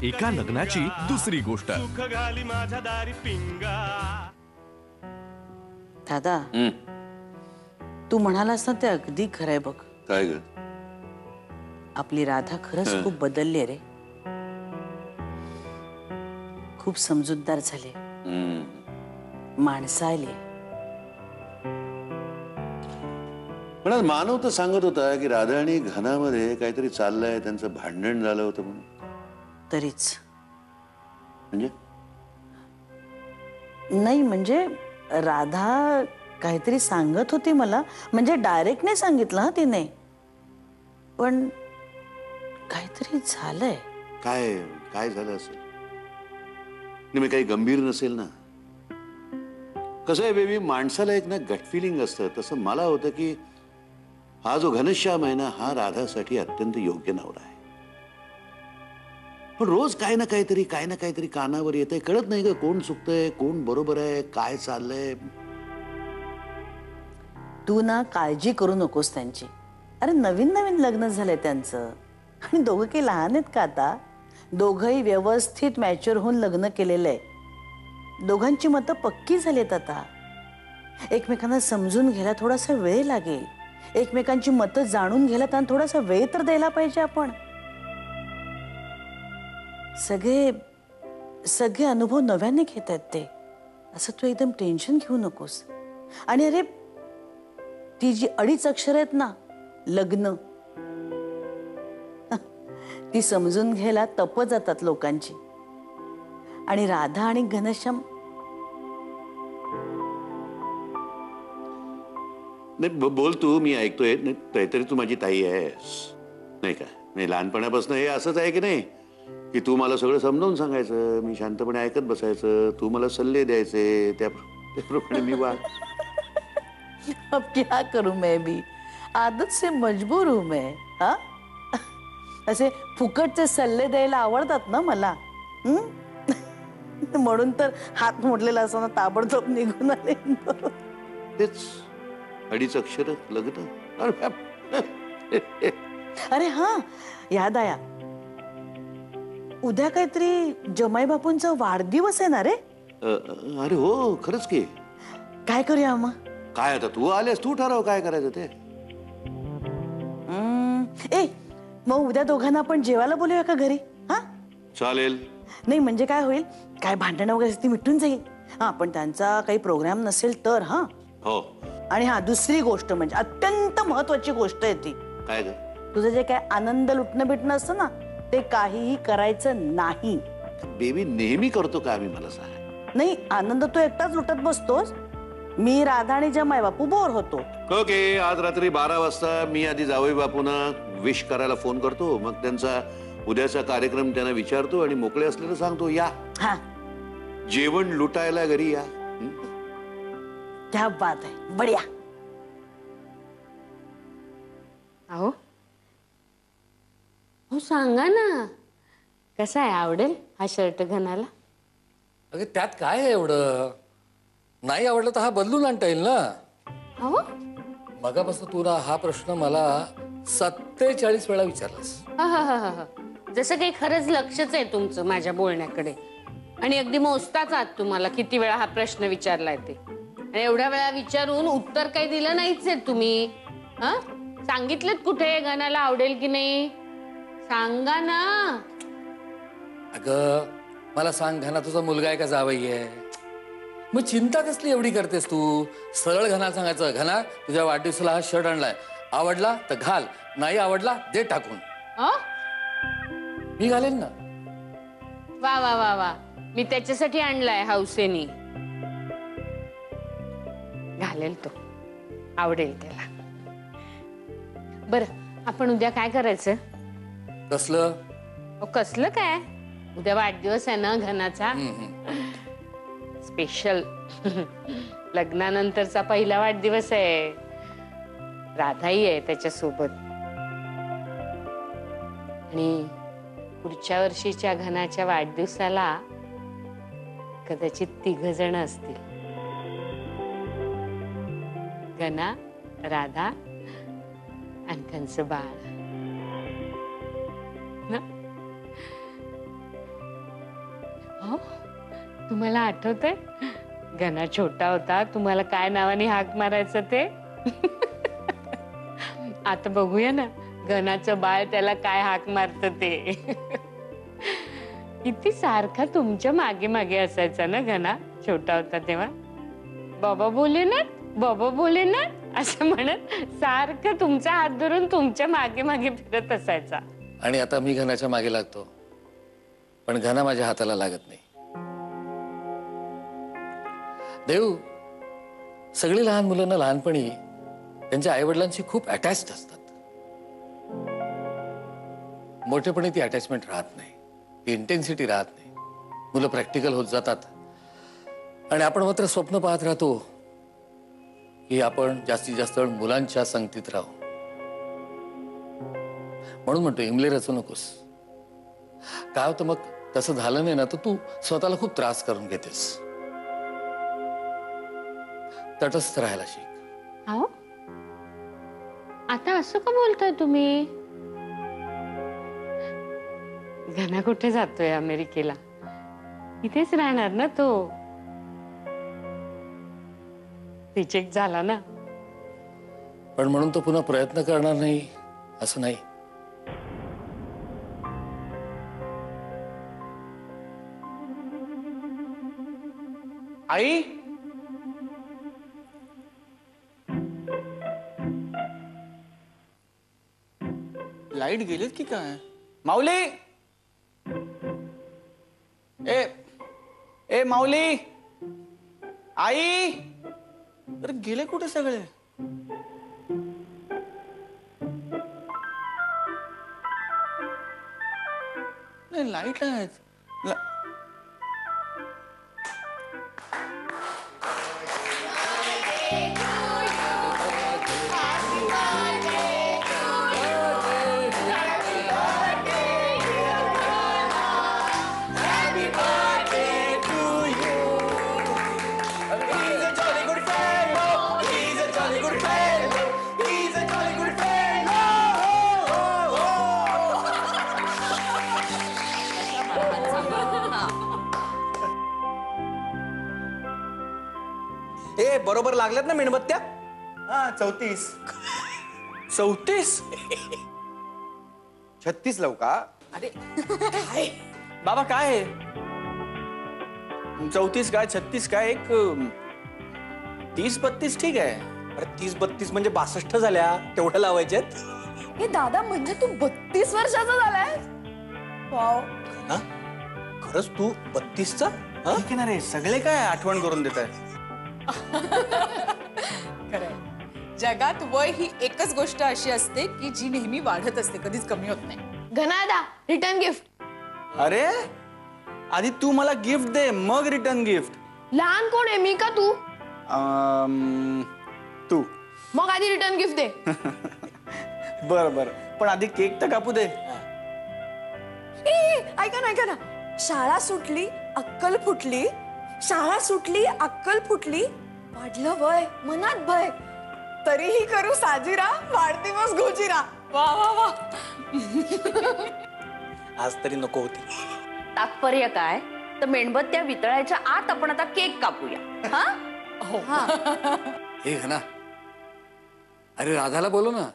एका लग्नाची दुसरी गोष्ट. दादा, तू म्हणालास ना ते अगदी खरंय बघ. काय ग? आपली राधा खरंच खूप बदलली रे. खूप समजूतदार झाली, माणसं आली. पण आज मानव तर सांगत होता की राधा आणि घनामध्ये काहीतरी चाललंय, त्यांचं भांडण झालं होतं म्हणून. तरीच म्हणजे नाही, म्हणजे राधा काहीतरी सांगत होती मला, म्हणजे डायरेक्ट नाही सांगितलं हा तिने, पण काहीतरी झालंय. काय काय झालं असेल? मी काही गंभीर नसेल ना. कसं आहे बेबी, माणसाला एक ना गट फिलिंग असतं. तसं मला होतं की हा जो घनश्याम आहे ना, हा राधासाठी अत्यंत योग्य नवरा आहे. पण रोज काय ना काहीतरी कानावर येतंय. कळत नाही ग कोण चुकतंय, कोण बरोबर आहे, काय चाललंय. तू ना काळजी करू नकोस त्यांची. अरे नवीन नवीन लग्न झालंय त्यांचं, आणि दोघं काही लहान आहेत का आता? दोघंही व्यवस्थित मॅच्युअर होऊन लग्न केलेलं आहे. दोघांची मतं पक्की झालीत आता. एकमेकांना समजून घ्यायला थोडासा वेळ लागेल. एकमेकांची मतं जाणून घ्यायला त्यांना थोडासा वेळ तर द्यायला पाहिजे आपण. सगळे सगळे अनुभव नव्याने घेत आहेत ते. असं तू एकदम टेन्शन घेऊ नकोस. आणि अरे ती जी 2.5 अक्षर आहेत ना, लग्न, ती समजून घ्यायला तप जातात लोकांची. आणि राधा आणि घनश्याम नाही बोल तू, मी ऐकतोय. काहीतरी तू माझी ताई आहेस नाही का? नाही लहानपणापासून हे असंच आहे की नाही, की तू मला सगळं समजावून सांगायचं, मी शांतपणे ऐकत बसायचं, तू मला सल्ले द्यायचे, त्याप्रमाणे मी वाग. अब क्या करूं मैं भी, आदत से मजबूर हूं मैं. हा, असे फुकटचे सल्ले द्यायला आवडतात ना मला. म्हणून तर हात मोडलेला असताना ताबडतोब निघून आले. तेच 2.5 अक्षर लग्न. अरे हा, याद आया, उद्या काहीतरी जमाई बापूंचा वाढदिवस आहे ना रे? अरे हो, खरंच की. काय करूया मग? काय आता तू आलेस, तू ठरव काय करायचं ते. ए मग उद्या दोघांना आपण जेवायला बोलूया का घरी? हा चालेल. नाही म्हणजे काय होईल, काय भांडणं वगैरे ती मिटून जाईल. हा पण त्यांचा काही प्रोग्राम नसेल तर. हा हो. आणि हा दुसरी गोष्ट म्हणजे अत्यंत महत्वाची गोष्ट आहे ती. काय ग? तुझं जे काय आनंद लुटणं बिटणं असतं ना, ते काहीही करायचं नाही. बेबी नेहमी करतो का आम्ही, मला सांग. नाही, आनंद तू एकटाच लुटत बसतोस. मी, राधा आणि जमाई बापू बोर होतो. ओके, आज रात्री 12 वाजता मी आधी जावई बापूंना विश करायला फोन करतो, मग त्यांचा उद्याचा कार्यक्रम त्यांना विचारतो आणि मोकळे असलेलं सांगतो या. हा, जेवण लुटायला घरी या. क्या बात आहे, बढिया. अहो हो सांगा ना, कसा आहे, आवडेल हा शर्ट घनाला? अगं त्यात काय आहे एवढं? नाही आवडलं तर हा बदलून आणता येईल ना. अहो मगापासून तू ना हा प्रश्न मला 47 वेळा विचारलास. जसं काही खरंच लक्षच आहे तुमचं माझ्या बोलण्याकडे, आणि अगदी मोजताच आहात तुम्हाला किती वेळा हा प्रश्न विचारलाय ते. आणि एवढ्या वेळा विचारून उत्तर काही दिलं नाहीच आहे तुम्ही. हा, सांगितलेत कुठे घनाला आवडेल की नाही? सांगा ना. अगं मला सांग, घना तुझा मुलगा आहे का जावई आहे? मग चिंता कसली एवढी करतेस तू? सरळ घनाला सांगायचं, घना तुझ्या वाढदिवसाला हा शर्ट आणलाय, आवडला तर घाल, नाही आवडला दे टाकून. मी घालेन ना. वा वा वा वा, मी त्याच्यासाठी आणलाय हौसेनी. घालेल तो, आवडेल त्याला. बरं आपण उद्या काय करायचं? कसलं? कसलं काय, उद्या वाढदिवस आहे ना घनाचा. स्पेशल लग्नानंतरचा पहिला वाढदिवस आहे. राधाही आहे त्याच्यासोबत. आणि पुढच्या वर्षीच्या घनाच्या वाढदिवसाला कदाचित 3 जण असतील. घना, राधा आणि त्यांचं बाळ. तुम्हाला आठवतंय घना छोटा होता, तुम्हाला काय नावाने हाक मारायचं ते? आता बघूया ना घनाचं बाळ त्याला काय हाक मारत ते. किती सारखा तुमच्या मागे मागे असायचा ना घना छोटा होता तेव्हा. बाबा भोलेनाथ, बाबा भोलेनाथ असं म्हणत सारखं तुमचा हात धरून तुमच्या मागे मागे फिरत असायचा. आणि आता मी घनाच्या मागे लागतो, पण घना माझ्या हाताला लागत नाही. देव, सगळी लहान मुलांना लहानपणी त्यांच्या आईवडिलांशी खूप अटॅच्ड असतात. मोठेपणी ती अटॅचमेंट राहत नाही, ती इंटेन्सिटी राहत नाही. मुलं प्रॅक्टिकल होत जातात आणि आपण मात्र स्वप्न पाहत राहतो की आपण जास्तीत जास्त वेळ मुलांच्या संगतीत राहू. म्हणून म्हणतो इमले रचू नकोस. काय होतं मग तसं झालं नाही ना तर तू स्वतःला खूप त्रास करून घेतेस. तटस्थ राहायला शिक. अहो आता असं का बोलताय तुम्ही? घना कुठे जातोय अमेरिकेला? इथेच राहणार ना तो. रिजेक्ट झाला ना. पण म्हणून तो पुन्हा प्रयत्न करणार नाही असं नाही. आई, लाईट गेलीत की काय? माऊली, ए ए माऊली, आई, अरे गेले कुठे सगळे? नाही लाईट आहेत. ए बरोबर लागल्यात ना मेणबत्त्या? हा 34. 34? 36 लावू का? अरे बाबा काय आहे? 34 काय 36 काय? एक 30-32 ठीक आहे. अरे 30-32 म्हणजे 62 झाल्या, तेवढ्या लावायच्यात. हे दादा म्हणजे तू 32 वर्षाचा झालाय? वाव. हा? खरंच तू 32चा? ठीक आहे ना रे, सगळे काय आठवण करून देत आहे. खरंय, जगात वय ही एकच गोष्ट अशी असते की जी नेहमी वाढत असते, कधीच कमी होत नाही. घनादा रिटर्न गिफ्ट. अरे आधी तू मला गिफ्ट दे, मग रिटर्न गिफ्ट. लहान कोण आहे, मी का तू? तू. मग आधी रिटर्न गिफ्ट दे. बर बर, पण आधी केक तर कापू दे. ऐका ना, शाळा सुटली अक्कल फुटली, शाळा सुटली अक्कल फुटली, वाढलं वय मनात भय, तरीही करू साजिरा वाढदिवस गोजिरा. वा वा वा. आज तरी नको होती. तात्पर्य काय तर मेणबत्त्या वितळायच्या आत आपण आता केक कापूया. हा हे घना, अरे राधाला बोलव ना.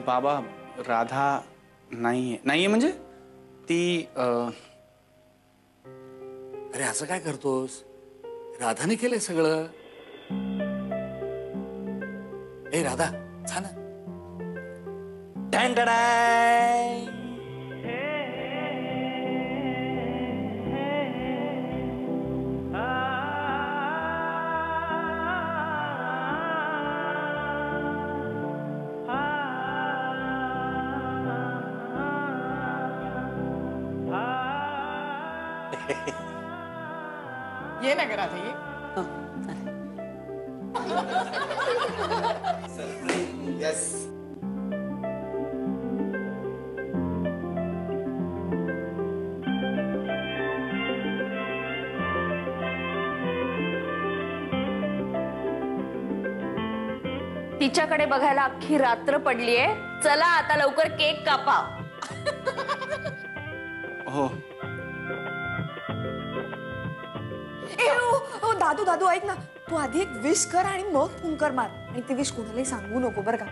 बाबा राधा नाहीये म्हणजे ती अरे असं काय करतोस? राधाने केलंय सगळं. ए राधा छान. Dan dan. ये ना घरात ये. तिच्याकडे बघायला अख्खी रात्र पडलीये. चला आता लवकर केक कापा. हो. ओ दादू दादू ऐक ना, तू आधी एक विश कर आणि मग फुंकर मार. आणि ती विश कोणालाही सांगू नको बरं का.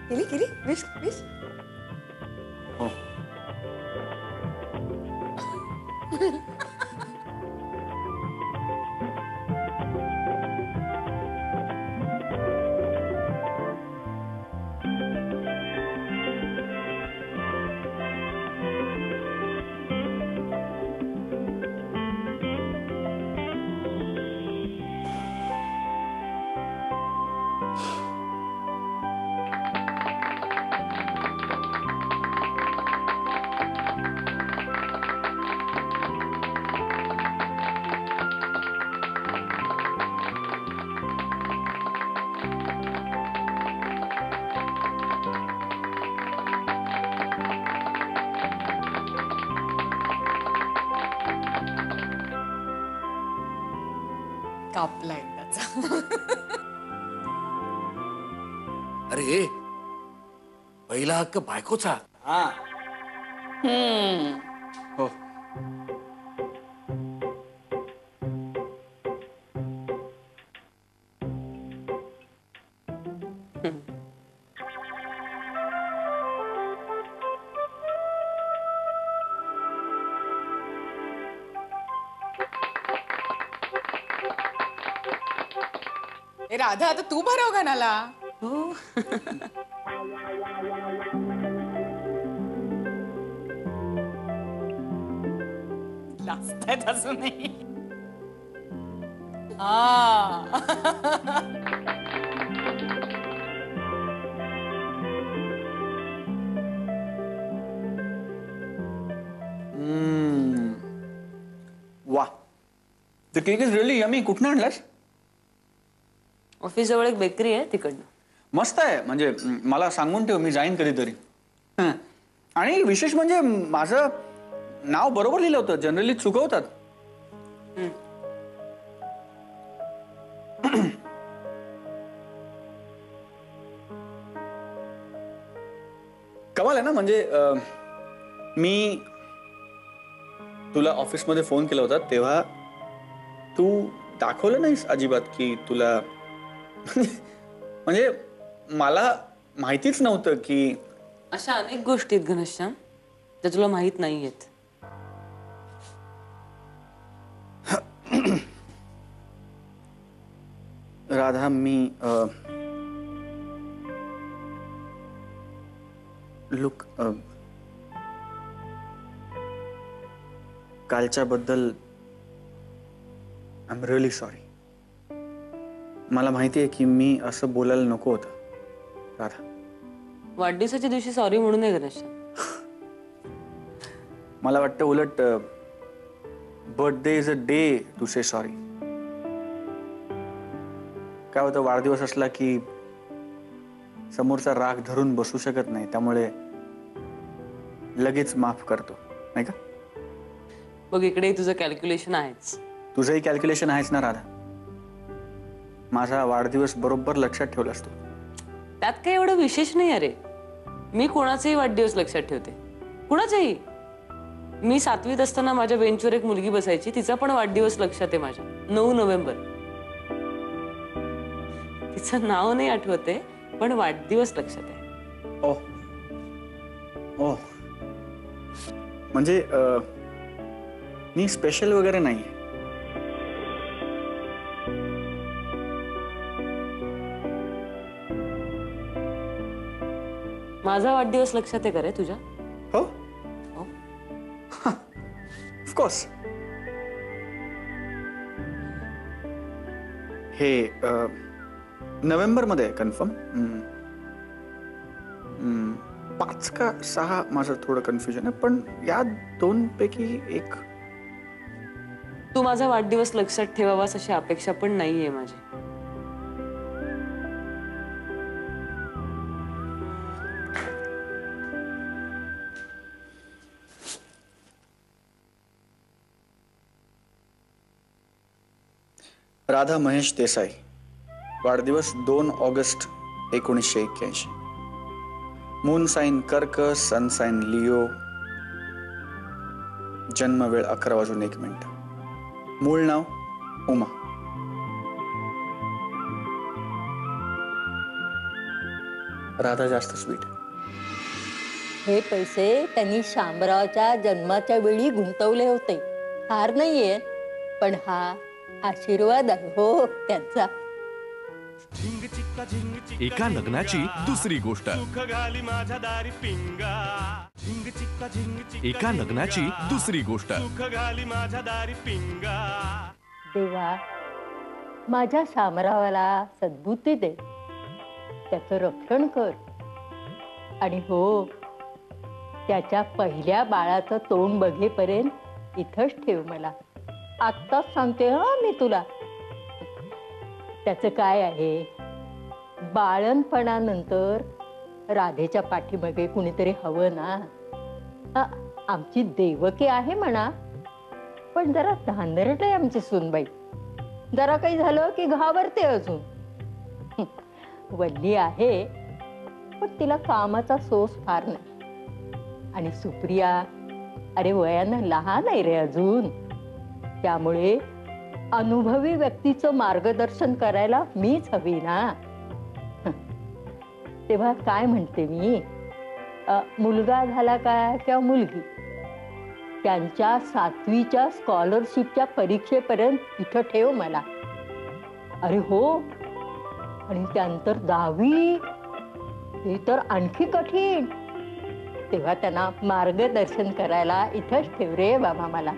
केली केली विश विश. हो. कापला एकदाचा. अरे पहिला हक्क बायकोचा. हा. हो. ए राधा, आता तू भरव गाण्याला. लाजतायत अजूनही. वा, the cake is really yummy. कुठनं आणलास? ऑफिस जवळ एक बेकरी आहे तिकडनं. मस्त आहे. म्हणजे मला सांगून ठेव, मी जाईन कधीतरी. आणि विशेष म्हणजे माझं नाव बरोबर लिहिलं होतं. जनरली चुकवतात. कमाल आहे ना. म्हणजे मी तुला ऑफिसमध्ये फोन केला होता तेव्हा तू दाखवलं नाहीस अजिबात की तुला म्हणजे मला माहितीच नव्हतं की अशा अनेक गोष्टी आहेत घनश्याम ज्या तुला माहित नाहीयेत. राधा, मी लुक, कालच्या बद्दल आय एम रिअली सॉरी. मला माहिती आहे की मी असं बोलायला नको होतं. राधा, वाढदिवसाच्या दिवशी सॉरी म्हणू नये घनश्याम. मला वाटतं उलट birthday is a day to say sorry. काय होतं, वाढदिवस असला की समोरचा राग धरून बसू शकत नाही, त्यामुळे लगेच माफ करतो, नाही का? बघ, इकडे तुझं कॅल्क्युलेशन आहेच. तुझंही कॅल्क्युलेशन आहेच ना राधा. माझा वाढदिवस बरोबर लक्षात ठेवला असतो. त्यात काही एवढं विशेष नाही. अरे, मी कोणाचाही वाढदिवस लक्षात ठेवते, कुणाचाही. मी 7वीत असताना माझ्या बेंचवर एक मुलगी बसायची, तिचा पण वाढदिवस लक्षात आहे माझ्या. 9 नोव्हेंबर. तिचं नाव नाही आठवते, पण वाढदिवस लक्षात आहे. ओ ओ, म्हणजे मी स्पेशल वगैरे नाही. माझा वाढदिवस लक्षात आहे का रे तुझ्या? हो, ऑफकोर्स. हे नोव्हेंबर मध्ये कन्फर्म. 5 का 6 माझं थोडं कन्फ्युजन आहे, पण या 2 पैकी एक. तू माझा वाढदिवस लक्षात ठेवावास अशी अपेक्षा पण नाहीये माझी. राधा महेश देसाई, वाढदिवस 2 ऑगस्ट 1981. मून साइन कर्क, सन साइन लिओ, जन्म वेळ 11:01. मूळ नाव उमा. राधा जास्त स्वीट. हे पैसे त्यांनी शामरावच्या जन्माच्या वेळी गुंतवले होते. हार नाहीये, पण हा आशीर्वाद आहे हो त्यांचा. एका लग्नाची दुसरी गोष्ट. एका लग्नाची दुसरी गोष्ट. देवा, माझ्या शामरावाला सद्बुद्धी दे, त्याचं रक्षण कर. आणि हो, त्याच्या पहिल्या बाळाचं तोंड बघेपर्यंत इथंच ठेव मला. आत्ताच सांगते हा मी तुला. त्याचं काय आहे, बाळणपणानंतर राधेच्या पाठीमागे कुणीतरी हवं ना. आमची देवकी आहे म्हणा, पण जरा धांदरट आहे आमची सूनबाई. जरा काही झालं की घाबरते अजून. वल्ली आहे, पण तिला कामाचा सोस फार नाही. आणि सुप्रिया, अरे वयानं लहान आहे रे अजून. त्यामुळे अनुभवी व्यक्तीचं मार्गदर्शन करायला मीच हवी ना. तेव्हा काय म्हणते मी, मुलगा झाला का किंवा मुलगी, त्यांच्या 7वीच्या स्कॉलरशिपच्या परीक्षेपर्यंत इथं ठेव मला. अरे हो, आणि त्यानंतर 10वी, हे तर आणखी कठीण. तेव्हा त्यांना मार्गदर्शन करायला इथंच ठेव रे बाबा मला.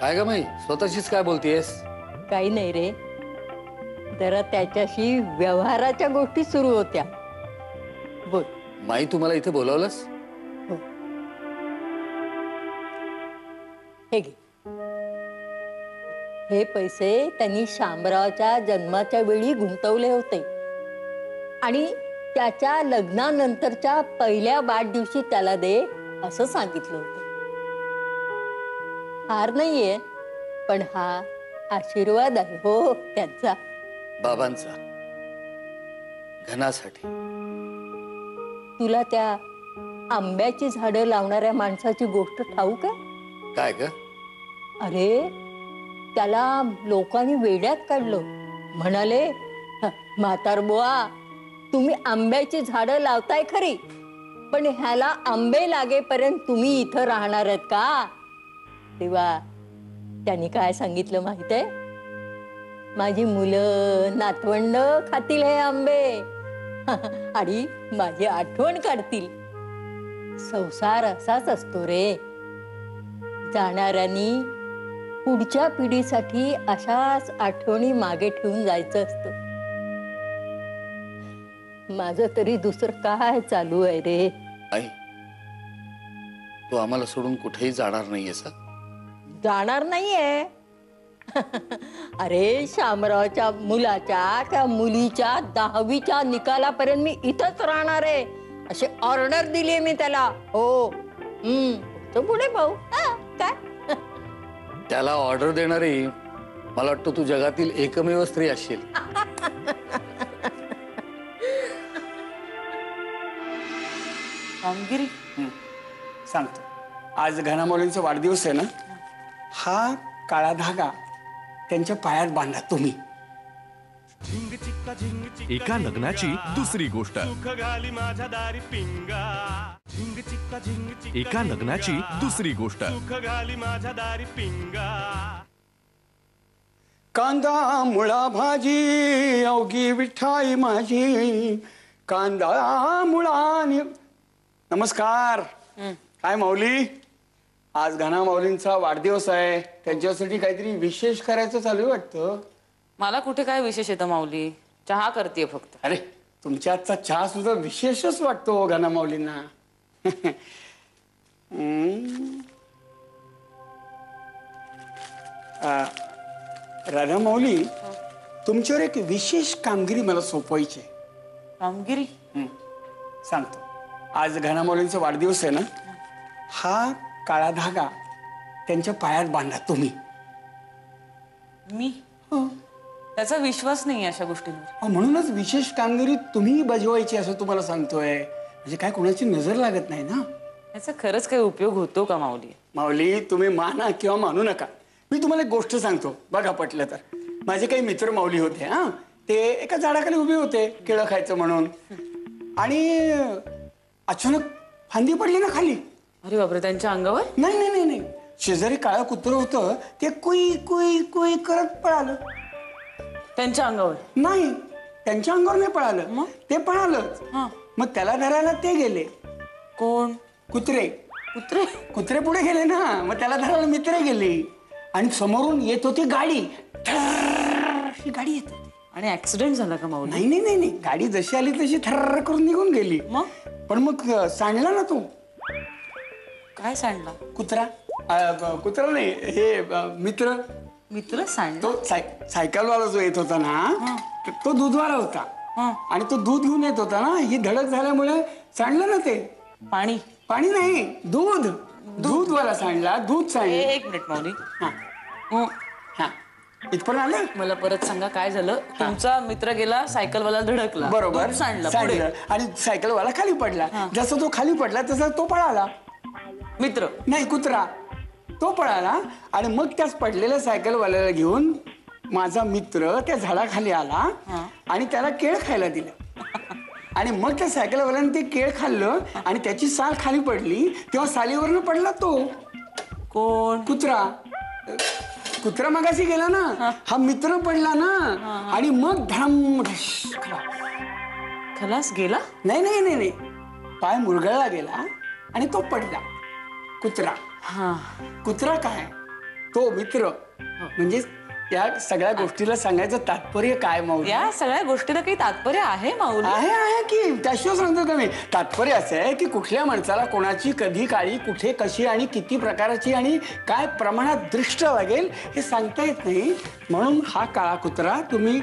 काय ग माई, स्वतःशीच काय बोलतेस? काही नाही रे, जरा त्याच्याशी व्यवहाराच्या गोष्टी सुरू होत्या. बोल. माई, तू मला इथे बोलावलंस? हो. हे घे. हे पैसे त्यांनी शामरावच्या जन्माच्या वेळी गुंतवले होते. आणि त्याच्या लग्नानंतरच्या पहिल्या वाढदिवशी त्याला दे असं सांगितलं होतं. हार नाहीये, पण हा आशीर्वाद आहे हो त्यांचा. बाबांचा, घनासाठी. तुला त्या आंब्याची झाडं लावणाऱ्या माणसाची गोष्ट ठाऊक आहे? काय ग? अरे, त्याला लोकांनी वेड्यात काढलं. म्हणाले, म्हातारबुवा, तुम्ही आंब्याची झाडं लावताय खरी, पण ह्याला आंबे लागेपर्यंत तुम्ही इथं राहणार आहेत का? तेव्हा त्यांनी काय सांगितलं माहित आहे? माझी मुलं नातवंड खातील हे आंबे आणि माझी आठवण काढतील. संसार असाच असतो रे. जाणाऱ्यांनी पुढच्या पिढीसाठी अशाच आठवणी मागे ठेवून जायचं असतं. माझं तरी दुसरं काय चालू आहे रे. आई, तू आम्हाला सोडून कुठेही जाणार नाहीयेस? जाणार नाहीये. अरे, शामरावच्या मुलाच्या त्या मुलीच्या 10वीच्या निकालापर्यंत मी इथंच राहणार आहे अशी ऑर्डर दिली मी त्याला. हो. तो पुढे भाऊ काय त्याला ऑर्डर देणारी मला वाटतं तू जगातील एकमेव स्त्री असशील. कामगिरी सांगतो. आज घनामौलींचा वाढदिवस आहे ना. हा काळा धागा त्यांच्या पायात बांधा तुम्ही. एका लग्नाची दुसरी गोष्ट. एका लग्नाची दुसरी गोष्ट. कांदा मुळा भाजी अवघी विठाई माझी. कांदा मुळा. नमस्कार. काय माऊली, आज घना माऊलींचा वाढदिवस आहे, त्यांच्यासाठी काहीतरी विशेष करायचं चालू आहे वाटतं. मला कुठे काय विशेष येतं माऊली, चहा करते फक्त. अरे, तुमच्या आजचा चहा सुद्धा विशेषच वाटतो घना माऊलींना. राधा माऊली, तुमच्यावर एक विशेष कामगिरी मला सोपवायची. कामगिरी? सांगतो. आज घना माऊलींचा वाढदिवस आहे ना. हा काळा धागा त्यांच्या पायात बांधा तुम्ही. मी? त्याचा विश्वास नाही अशा गोष्टींवर. म्हणूनच विशेष कामगिरी तुम्ही बजवायची असं तुम्हाला सांगतोय. म्हणजे काय कोणाची नजर लागत नाही ना. याचा खरंच काही उपयोग होतो का माऊली? माऊली, तुम्ही माना किंवा मानू नका, मी तुम्हाला एक गोष्ट सांगतो, बघा पटलं तर. माझे काही मित्र माऊली होते, हा, ते एका झाडाखाली उभे होते केळं खायचं म्हणून, आणि अचानक फांदी पडली ना खाली. अरे बापरे, त्यांच्या अंगावर? नाही नाही नाही नाही, शेजारी काळं कुत्रं होतं, ते कुई कुई कुई करत पळालं. त्यांच्या अंगावर? नाही, त्यांच्या अंगावर नाही पळालं, ते पळालंच. मग त्याला धरायला ते गेले. कोण? कुत्रे. कुत्रे? कुत्रे पुढे गेले ना, मग त्याला धरायला मित्र गेले. आणि समोरून येत होती गाडी, अशी गाडी येत होती. आणि ऍक्सिडेंट झाला का माऊली? नाही नाही नाही नाही, गाडी जशी आली तशी थर्र करून निघून गेली. पण मग सांडला ना तो. काय सांडला? कुत्रा. कुत्रा नाही, हे मित्र. मित्र सांडला? तो सायकलवाला जो येत होता ना, तो दूधवाला होता, आणि तो दूध घेऊन येत होता ना, ही धडक झाल्यामुळे सांडलं ना ते. पाणी? पाणी नाही, दूध. दूधवाला सांडला, दूध सांडलं. एक मिनिट माऊली. हा, इथपर्यंत आलं. मला परत सांगा काय झालं? तुमचा मित्र गेला, सायकलवाला धडकला, बरोबर, सांडला, आणि सायकलवाला खाली पडला. जसा तो खाली पडला तसा तो पळाला. मित्र नाही, कुत्रा. तो पळाला, आणि मग त्याच पडलेल्या सायकलवाल्याला घेऊन माझा मित्र त्या झाडाखाली आला, आणि त्याला केळ खायला दिलं. आणि मग त्या सायकलवाल्याने ते केळ खाल्लं, आणि त्याची साल खाली पडली, तेव्हा सालीवरनं पडला तो. कोण? कुत्रा. कुत्रा मगाशी गेला ना, हा मित्र पडला ना, आणि मग धम खलास गेला? नाही नाही नाही नाही, पाय मुरगळला गेला आणि तो पडला. कुत्रा. कुत्रा काय, तो मित्र. म्हणजे या सगळ्या गोष्टीला सांगायचं तात्पर्य काय माऊली? या सगळ्या गोष्टीला काही तात्पर्य आहे माऊली? आहे की, त्याशिवाय सांगतो का मी. तात्पर्य असं आहे की कुठल्या माणसाला कोणाची कधी काळी कुठे कशी आणि किती प्रकाराची आणि काय प्रमाणात दृष्ट लागेल हे सांगता येत नाही. म्हणून हा काळा कुत्रा तुम्ही,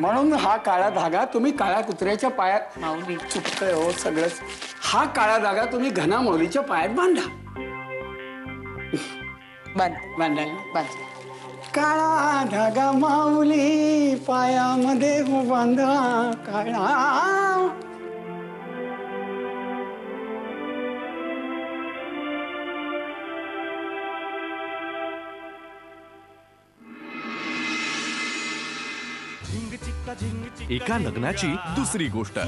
म्हणून हा काळा धागा तुम्ही काळ्या कुत्र्याच्या पायात. माऊली चुकतंय हो सगळंच. हा काळा धागा तुम्ही घना माऊलीच्या पायात बांधा. बांधायला काळा धागा माऊली पायामध्ये हो बांधा काळा. एका लग्नाची दुसरी गोष्ट.